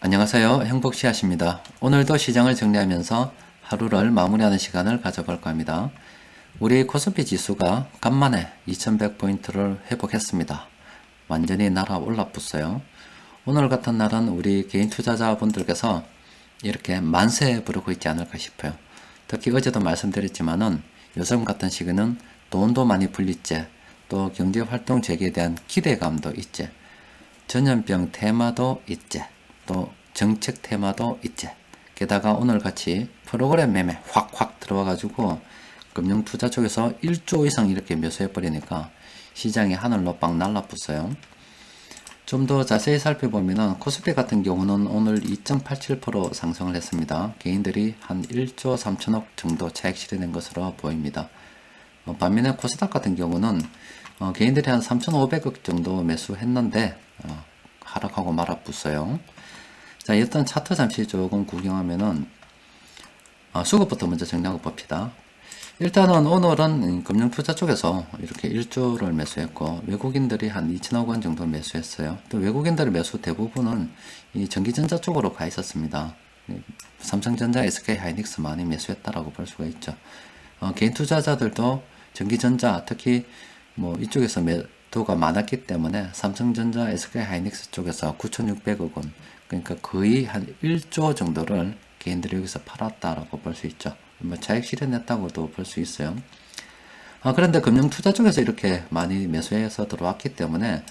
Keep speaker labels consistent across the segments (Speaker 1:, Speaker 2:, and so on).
Speaker 1: 안녕하세요. 행복씨앗입니다. 오늘도 시장을 정리하면서 하루를 마무리하는 시간을 가져볼까 합니다. 우리 코스피 지수가 간만에 2100포인트를 회복했습니다. 완전히 날아올라 붙어요. 오늘 같은 날은 우리 개인 투자자분들께서 이렇게 만세 부르고 있지 않을까 싶어요. 특히 어제도 말씀드렸지만은 요즘 같은 시기는 돈도 많이 풀리지, 또 경제활동 재개에 대한 기대감도 있지, 전염병 테마도 있지, 또 정책 테마도 있지. 게다가 오늘같이 프로그램 매매 확확 들어와가지고 금융투자 쪽에서 1조 이상 이렇게 매수해버리니까 시장이 하늘로 빵 날라붙어요. 좀 더 자세히 살펴보면은 코스피 같은 경우는 오늘 2.87% 상승을 했습니다. 개인들이 한 1조 3천억 정도 차익 실현된 것으로 보입니다. 반면에 코스닥 같은 경우는 개인들이 한 3,500억 정도 매수했는데 하락하고 말아붙어요. 자, 일단 차트 잠시 조금 구경하면은 수급부터 먼저 정리하고 봅시다. 일단은 오늘은 금융투자 쪽에서 이렇게 1조를 매수했고 외국인들이 한 2천억 원 정도 매수했어요. 또 외국인들의 매수 대부분은 이 전기전자 쪽으로 가 있었습니다. 삼성전자, SK하이닉스 많이 매수했다라고 볼 수가 있죠. 개인 투자자들도 전기전자 특히 뭐 이쪽에서 매도가 많았기 때문에 삼성전자, SK하이닉스 쪽에서 9,600억 원, 그러니까 거의 한 1조 정도를 개인들이 여기서 팔았다라고 볼 수 있죠. 뭐 차익 실현했다고도 볼 수 있어요. 그런데 금융투자 쪽에서 이렇게 많이 매수해서 들어왔기 때문에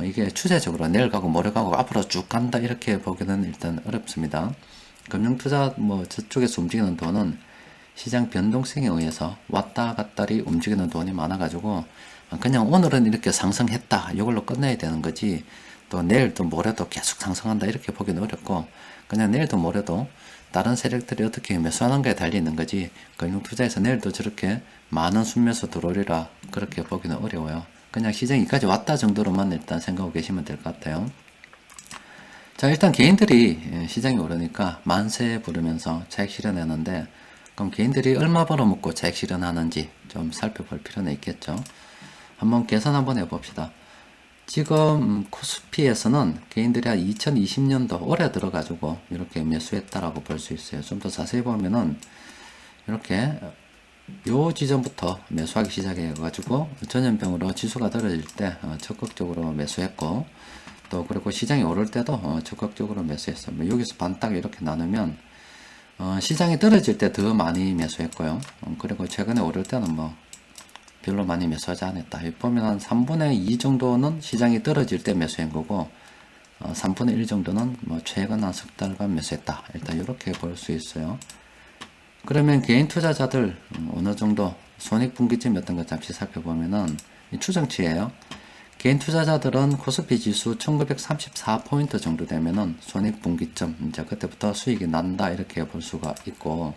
Speaker 1: 이게 추세적으로 내일 가고 모레 가고 앞으로 쭉 간다 이렇게 보기는 일단 어렵습니다. 금융투자 뭐 저쪽에서 움직이는 돈은 시장 변동성에 의해서 왔다 갔다리 움직이는 돈이 많아가지고 그냥 오늘은 이렇게 상승했다 이걸로 끝내야 되는 거지, 또 내일도 모레도 계속 상승한다 이렇게 보기는 어렵고, 그냥 내일도 모레도 다른 세력들이 어떻게 매수하는가에 달리는 거지 금융투자에서 내일도 저렇게 많은 순매수 들어오리라 그렇게 보기는 어려워요. 그냥 시장이 여기까지 왔다 정도로만 일단 생각하고 계시면 될 것 같아요. 자, 일단 개인들이 시장이 오르니까 만세 부르면서 차익 실현했는데, 그럼 개인들이 얼마 벌어먹고 차익 실현하는지 좀 살펴볼 필요는 있겠죠. 한번 계산 한번 해봅시다. 지금 코스피에서는 개인들이 한 2020년도 올해 들어가지고 이렇게 매수했다라고 볼 수 있어요. 좀 더 자세히 보면은 이렇게 요 지점부터 매수하기 시작해가지고 전염병으로 지수가 떨어질 때 적극적으로 매수했고, 또 그리고 시장이 오를 때도 적극적으로 매수했어요. 여기서 반딱 이렇게 나누면 시장이 떨어질 때 더 많이 매수했고요. 그리고 최근에 오를 때는 뭐 별로 많이 매수하지 않았다. 보면 한 3분의 2 정도는 시장이 떨어질 때 매수한 거고, 3분의 1 정도는 뭐 최근 한 석 달간 매수했다. 일단 이렇게 볼 수 있어요. 그러면 개인 투자자들 어느 정도 손익분기점이었던 것 잠시 살펴보면은 추정치예요. 개인 투자자들은 코스피 지수 1934포인트 정도 되면은 손익분기점, 이제 그때부터 수익이 난다 이렇게 볼 수가 있고,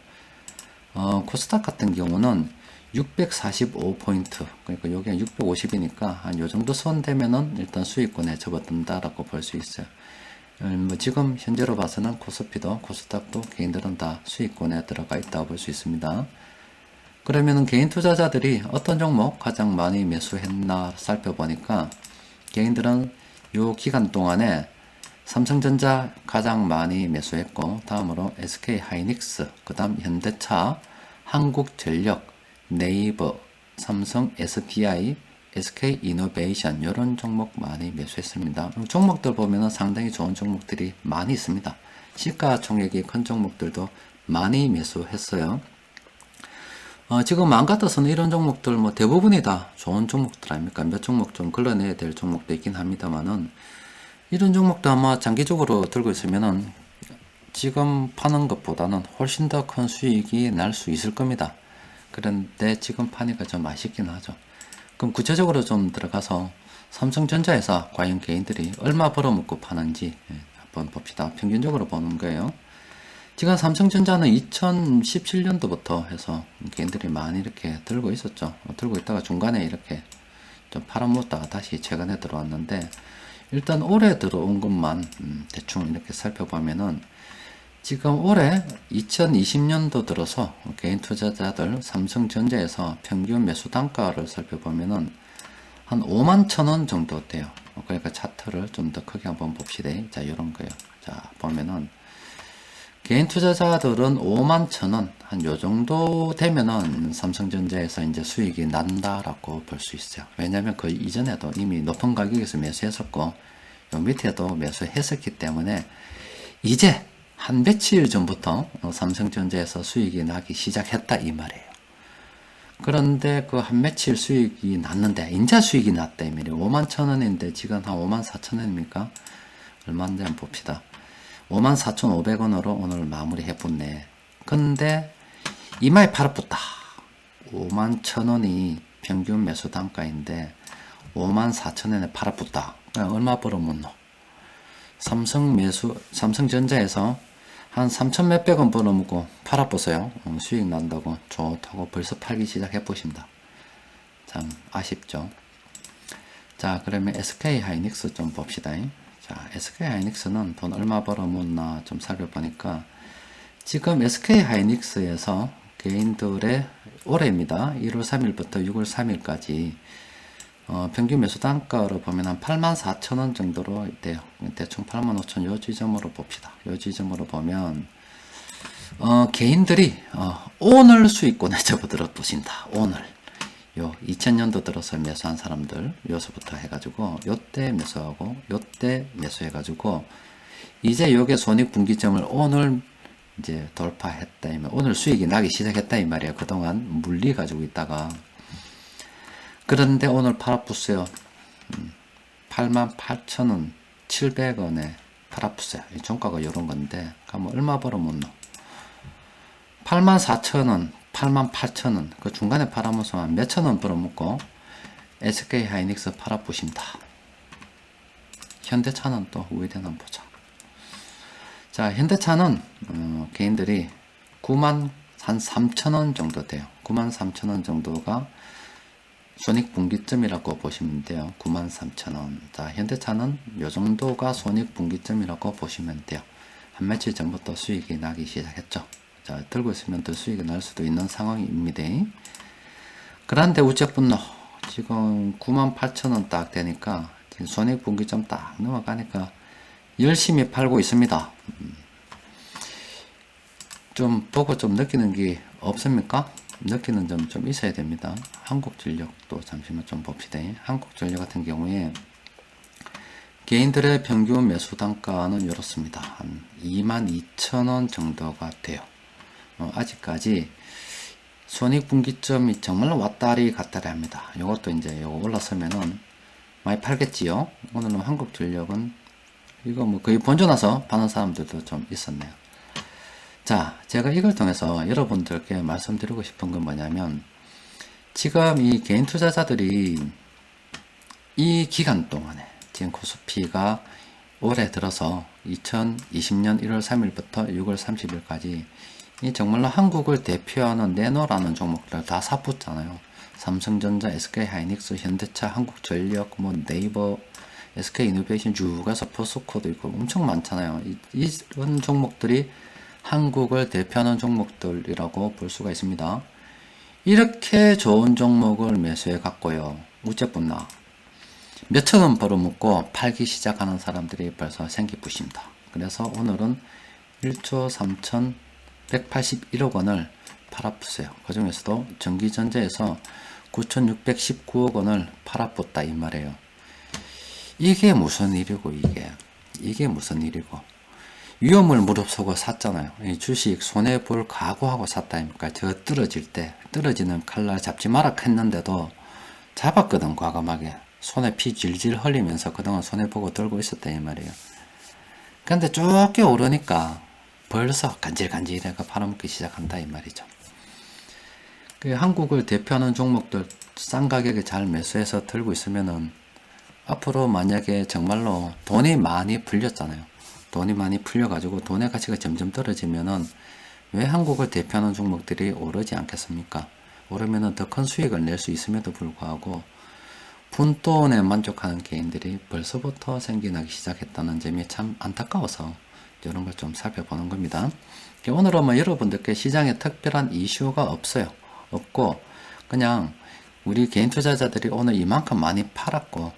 Speaker 1: 코스닥 같은 경우는 645포인트, 그러니까 여기 650이니까 한 요 정도 선 되면은 일단 수익권에 접어든다라고 볼 수 있어요. 뭐 지금 현재로 봐서는 코스피도 코스닥도 개인들은 다 수익권에 들어가 있다고 볼 수 있습니다. 그러면은 개인 투자자들이 어떤 종목 가장 많이 매수했나 살펴보니까, 개인들은 요 기간 동안에 삼성전자 가장 많이 매수했고, 다음으로 SK하이닉스, 그 다음 현대차, 한국전력, 네이버, 삼성, SDI, SK이노베이션 이런 종목 많이 매수했습니다. 종목들 보면은 상당히 좋은 종목들이 많이 있습니다. 시가총액이 큰 종목들도 많이 매수했어요. 지금 마음 같아서는 이런 종목들 뭐 대부분이 다 좋은 종목들 아닙니까? 몇 종목 좀 걸러내야 될 종목도 있긴 합니다만은, 이런 종목도 아마 장기적으로 들고 있으면은 지금 파는 것보다는 훨씬 더 큰 수익이 날 수 있을 겁니다. 그런데 지금 파니까 좀 아쉽긴 하죠. 그럼 구체적으로 좀 들어가서 삼성전자에서 과연 개인들이 얼마 벌어먹고 파는지 한번 봅시다. 평균적으로 보는 거예요. 지금 삼성전자는 2017년도부터 해서 개인들이 많이 이렇게 들고 있었죠. 들고 있다가 중간에 이렇게 좀 팔아먹었다가 다시 최근에 들어왔는데, 일단 올해 들어온 것만 대충 이렇게 살펴보면은, 지금 올해 2020년도 들어서 개인 투자자들 삼성전자에서 평균 매수 단가를 살펴보면은 한 51,000원 정도 돼요. 그러니까 차트를 좀 더 크게 한번 봅시다. 자, 요런 거요. 자, 보면은 개인 투자자들은 5만 1,000원 한 요 정도 되면은 삼성전자에서 이제 수익이 난다라고 볼 수 있어요. 왜냐면 그 이전에도 이미 높은 가격에서 매수했었고 요 밑에도 매수했었기 때문에 이제 한 며칠 전부터 삼성전자에서 수익이 나기 시작했다 이 말이에요. 그런데 그 한 며칠 수익이 났는데 인자 수익이 났다 이 말이에요. 5만 1,000원인데 지금 한 5만 4천원입니까? 얼마인지 한번 봅시다. 54,500원으로 오늘 마무리 해봤네. 근데 이마에 팔아붙다. 51,000원이 평균 매수 단가인데 54,000원에 팔아붙다. 얼마 벌어먹노? 삼성전자에서 한 3,000 몇백 원 벌어먹고 팔아보세요. 수익 난다고 좋다고 벌써 팔기 시작해 보신다. 참 아쉽죠. 자, 그러면 SK 하이닉스 좀 봅시다. 자, SK 하이닉스는 돈 얼마 벌어먹나 좀 살펴보니까 지금 SK 하이닉스에서 개인들의 올해입니다. 1월 3일부터 6월 3일까지 평균 매수 단가로 보면 한 84,000원 정도로 돼요. 대충 85,000 요 지점으로 봅시다. 요 지점으로 보면 개인들이 오늘 수익권에 접어들어 보신다. 오늘 요 2000년도 들어서 매수한 사람들 요서부터 해가지고 요때 매수하고 요때 매수해가지고 이제 요게 손익분기점을 오늘 이제 돌파했다 이면 오늘 수익이 나기 시작했다 이 말이에요. 그동안 물리 가지고 있다가 그런데 오늘 팔아붙어요. 88,000원 700원에 팔아붙어요. 종가가 요런 건데 그럼 얼마 벌어먹노? 84,000원 88,000원 그 중간에 팔아먹어서 몇천원 벌어먹고 SK 하이닉스 팔아보신다. 현대차는 또 우회되나 보자. 자, 현대차는 개인들이 9만 한 3,000원 정도 돼요. 9만 3,000원 정도가 손익분기점이라고 보시면 돼요. 9만 3,000원. 자, 현대차는 요 정도가 손익분기점이라고 보시면 돼요. 한 며칠 전부터 수익이 나기 시작했죠. 자, 들고 있으면 더 수익이 날 수도 있는 상황입니다. 그런데 우째분노 지금 98,000원 딱 되니까 손익분기점 딱 넘어가니까 열심히 팔고 있습니다. 좀 보고 좀 느끼는 게 없습니까? 느끼는 점 좀 있어야 됩니다. 한국전력도 잠시만 좀 봅시다. 한국전력 같은 경우에 개인들의 평균 매수 단가는 이렇습니다. 한 22,000원 정도가 돼요. 아직까지 손익분기점이 정말로 왔다리 갔다리 합니다. 이것도 이제 요거 올라서면은 많이 팔겠지요. 오늘은 한국전력은 이거 뭐 거의 번져나서 파는 사람들도 좀 있었네요. 자, 제가 이걸 통해서 여러분들께 말씀드리고 싶은 건 뭐냐면 지금 이 개인 투자자들이 이 기간 동안에 지금 코스피가 올해 들어서 2020년 1월 3일부터 6월 30일까지 이 정말로 한국을 대표하는 네노라는 종목들 다 사붙잖아요. 삼성전자, SK 하이닉스, 현대차, 한국전력, 뭐 네이버, SK 이노베이션 쭉 가서 포스코도 있고 엄청 많잖아요. 이런 종목들이 한국을 대표하는 종목들이라고 볼 수가 있습니다. 이렇게 좋은 종목을 매수해 갔고요. 우째뿐나 몇천원 벌어먹고 팔기 시작하는 사람들이 벌써 생기부십니다. 그래서 오늘은 1조 3,181억 원을 팔아붙어요. 그 중에서도 전기전자에서 9,619억 원을 팔아붙다 이 말이에요. 이게 무슨 일이고 이게 무슨 일이고 위험을 무릅쓰고 샀잖아요. 이 주식 손해볼 각오하고 샀다니까. 저 떨어질 때 떨어지는 칼날 잡지 마라 했는데도 잡았거든. 과감하게 손에 피 질질 흘리면서 그동안 손해보고 들고 있었다 이 말이에요. 근데 쭉 오르니까 벌써 간질간질해가 팔아먹기 시작한다 이 말이죠. 그 한국을 대표하는 종목들 싼 가격에 잘 매수해서 들고 있으면은 앞으로 만약에 정말로 돈이 많이 풀렸잖아요. 돈이 많이 풀려가지고 돈의 가치가 점점 떨어지면은 왜 한국을 대표하는 종목들이 오르지 않겠습니까? 오르면은 더 큰 수익을 낼 수 있음에도 불구하고 푼돈에 만족하는 개인들이 벌써부터 생겨나기 시작했다는 점이 참 안타까워서 이런 걸 좀 살펴보는 겁니다. 오늘은 뭐 여러분들께 시장에 특별한 이슈가 없어요. 없고 그냥 우리 개인 투자자들이 오늘 이만큼 많이 팔았고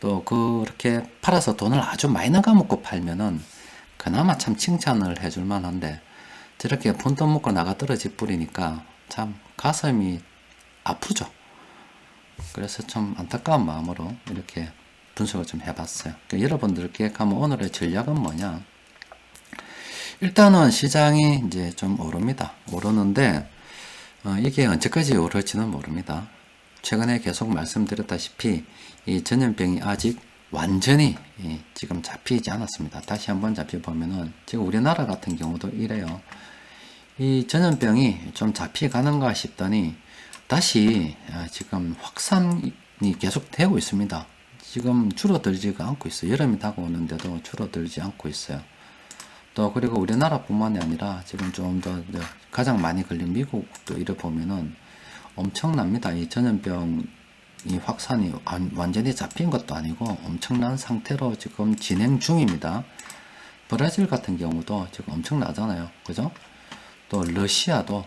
Speaker 1: 또 그렇게 팔아서 돈을 아주 많이 나가먹고 팔면은 그나마 참 칭찬을 해줄 만한데, 저렇게 푼돈 먹고 나가 떨어질 뿌리니까 참 가슴이 아프죠. 그래서 좀 안타까운 마음으로 이렇게 분석을 좀 해봤어요. 그러니까 여러분들께 가면 오늘의 전략은 뭐냐? 일단은 시장이 이제 좀 오릅니다. 오르는데 이게 언제까지 오를지는 모릅니다. 최근에 계속 말씀드렸다시피 이 전염병이 아직 완전히 지금 잡히지 않았습니다. 다시 한번 잡혀보면은 지금 우리나라 같은 경우도 이래요. 이 전염병이 좀 잡혀가는가 싶더니 다시 지금 확산이 계속 되고 있습니다. 지금 줄어들지가 않고 있어요. 여름이 다가오는데도 줄어들지 않고 있어요. 또 그리고 우리나라뿐만이 아니라 지금 좀 더 가장 많이 걸린 미국도 이래 보면은 엄청납니다. 이 전염병이 확산이 완전히 잡힌 것도 아니고 엄청난 상태로 지금 진행 중입니다. 브라질 같은 경우도 지금 엄청나잖아요. 그죠? 또 러시아도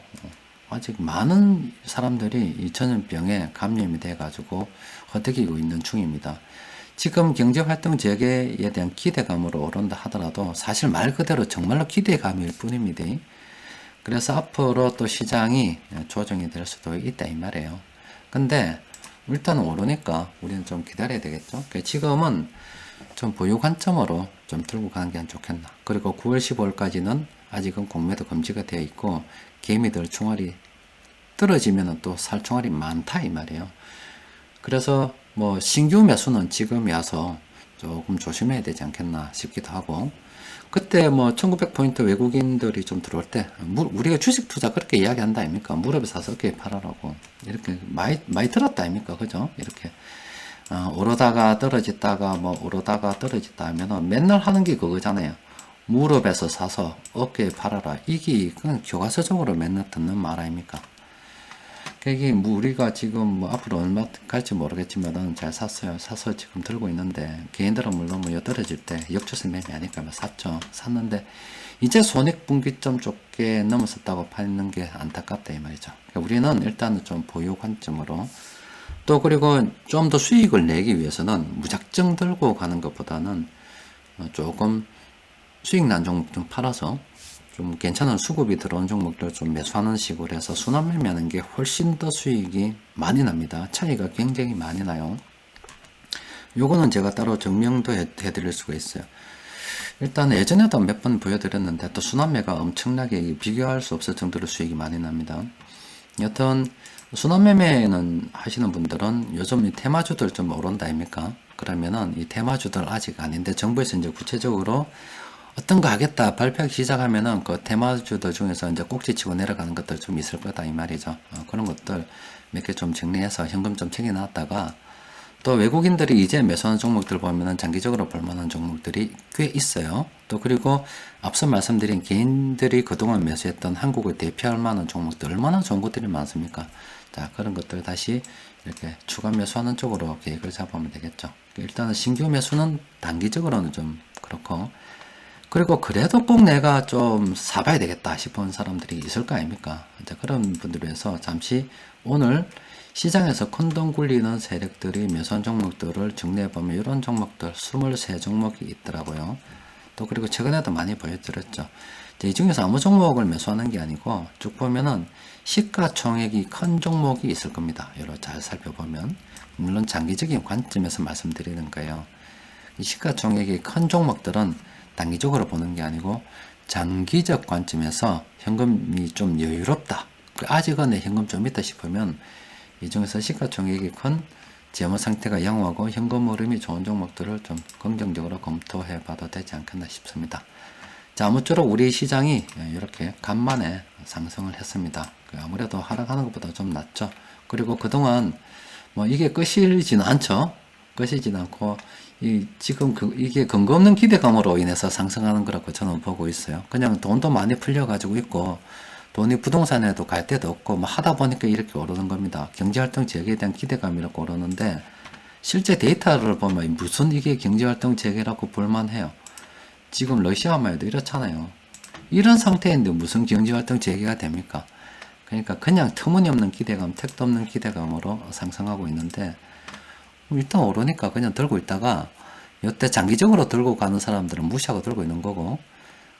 Speaker 1: 아직 많은 사람들이 이 전염병에 감염이 돼 가지고 허덕이고 있는 중입니다. 지금 경제활동 재개에 대한 기대감으로 오른다 하더라도 사실 말 그대로 정말로 기대감일 뿐입니다. 그래서 앞으로 또 시장이 조정이 될 수도 있다 이 말이에요. 근데 일단 오르니까 우리는 좀 기다려야 되겠죠. 지금은 좀 보유 관점으로 좀 들고 가는 게 좋겠나. 그리고 9월 15일까지는 아직은 공매도 금지가 되어 있고 개미들 총알이 떨어지면 또 살 총알이 많다 이 말이에요. 그래서 뭐 신규 매수는 지금이 와서 조금 조심해야 되지 않겠나 싶기도 하고, 그때 뭐 1900포인트 외국인들이 좀 들어올 때 우리가 주식 투자 그렇게 이야기한다 아닙니까? 무릎에 사서 어깨에 팔아라고 이렇게 많이 들었다 아닙니까? 그죠? 이렇게 오르다가 떨어졌다가 뭐 오르다가 떨어졌다 하면은 맨날 하는 게 그거잖아요. 무릎에서 사서 어깨에 팔아라. 이게 그냥 교과서적으로 맨날 듣는 말 아닙니까? 이게 뭐 우리가 지금 뭐 앞으로 얼마 갈지 모르겠지만은 잘 샀어요. 사서 지금 들고 있는데, 개인들은 물론 뭐 떨어질 때 역추세 매매하니까 뭐 샀죠. 샀는데 이제 손익분기점 좁게 넘어섰다고 파는 게 안타깝다 이 말이죠. 그러니까 우리는 일단은 좀 보유 관점으로, 또 그리고 좀 더 수익을 내기 위해서는 무작정 들고 가는 것보다는 조금 수익 난 종목 좀 팔아서 좀 괜찮은 수급이 들어온 종목들 좀 매수하는 식으로 해서 순환 매매하는 게 훨씬 더 수익이 많이 납니다. 차이가 굉장히 많이 나요. 요거는 제가 따로 증명도 해드릴 수가 있어요. 일단 예전에도 몇 번 보여드렸는데 또 순환매가 엄청나게 비교할 수 없을 정도로 수익이 많이 납니다. 여튼 순환매매는 하시는 분들은 요즘 이 테마주들 좀 오른다 아닙니까? 그러면은 이 테마주들 아직 아닌데 정부에서 이제 구체적으로 어떤 거 하겠다 발표하기 시작하면은 그 테마주들 중에서 이제 꼭지치고 내려가는 것들 좀 있을 거다 이 말이죠. 그런 것들 몇 개 좀 정리해서 현금 좀 챙겨놨다가, 또 외국인들이 이제 매수하는 종목들 보면은 장기적으로 볼만한 종목들이 꽤 있어요. 또 그리고 앞서 말씀드린 개인들이 그동안 매수했던 한국을 대표할 만한 종목들 얼마나 좋은 것들이 많습니까? 자, 그런 것들 다시 이렇게 추가 매수하는 쪽으로 계획을 잡으면 되겠죠. 일단은 신규 매수는 단기적으로는 좀 그렇고, 그리고 그래도 꼭 내가 좀 사봐야 되겠다 싶은 사람들이 있을 거 아닙니까? 이제 그런 분들을 위해서 잠시 오늘 시장에서 큰돈 굴리는 세력들이 매수한 종목들을 정리해보면 이런 종목들 23종목이 있더라고요. 또 그리고 최근에도 많이 보여드렸죠. 이 중에서 아무 종목을 매수하는 게 아니고 쭉 보면은 시가총액이 큰 종목이 있을 겁니다. 여러 잘 살펴보면. 물론 장기적인 관점에서 말씀드리는 거예요. 이 시가총액이 큰 종목들은 단기적으로 보는 게 아니고 장기적 관점에서 현금이 좀 여유롭다, 아직은 내 현금 좀 있다 싶으면 이 중에서 시가총액이 큰 재무 상태가 양호하고 현금 흐름이 좋은 종목들을 좀 긍정적으로 검토해 봐도 되지 않겠나 싶습니다. 자, 아무쪼록 우리 시장이 이렇게 간만에 상승을 했습니다. 아무래도 하락하는 것보다 좀 낫죠. 그리고 그동안 뭐 이게 끝이지는 않죠. 끝이지는 않고 지금 이게 근거 없는 기대감으로 인해서 상승하는 거라고 저는 보고 있어요. 그냥 돈도 많이 풀려가지고 있고 돈이 부동산에도 갈 데도 없고 뭐 하다 보니까 이렇게 오르는 겁니다. 경제활동 재개에 대한 기대감이라고 오르는데 실제 데이터를 보면 무슨 이게 경제활동 재개라고 볼만해요. 지금 러시아만 해도 이렇잖아요. 이런 상태인데 무슨 경제활동 재개가 됩니까? 그러니까 그냥 터무니없는 기대감, 택도 없는 기대감으로 상승하고 있는데 일단 오르니까 그냥 들고 있다가 이때 장기적으로 들고 가는 사람들은 무시하고 들고 있는 거고,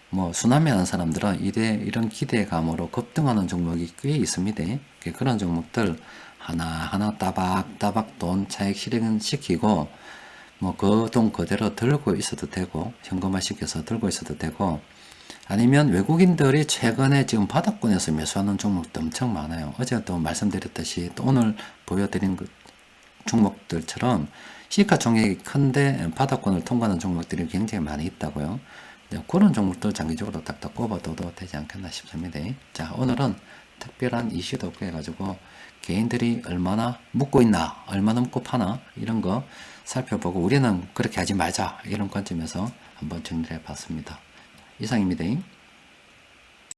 Speaker 1: 뭐 수남이 하는 사람들은 이런 기대감으로 급등하는 종목이 꽤 있습니다. 그런 종목들 하나하나 따박따박 돈 차익 실행시키고, 뭐 그 돈 그대로 들고 있어도 되고, 현금화 시켜서 들고 있어도 되고, 아니면 외국인들이 최근에 지금 바닥권에서 매수하는 종목도 엄청 많아요. 어제도 말씀드렸듯이 또 오늘 보여드린 종목들처럼 시가총액이 큰데 바닥권을 통과하는 종목들이 굉장히 많이 있다고요. 그런 종목들 장기적으로 딱딱 꼽아둬도 되지 않겠나 싶습니다. 자, 오늘은 특별한 이슈도 없고 해가지고 개인들이 얼마나 묶고 있나, 얼마나 묶고 파나 이런 거 살펴보고 우리는 그렇게 하지 말자 이런 관점에서 한번 정리해 봤습니다. 이상입니다.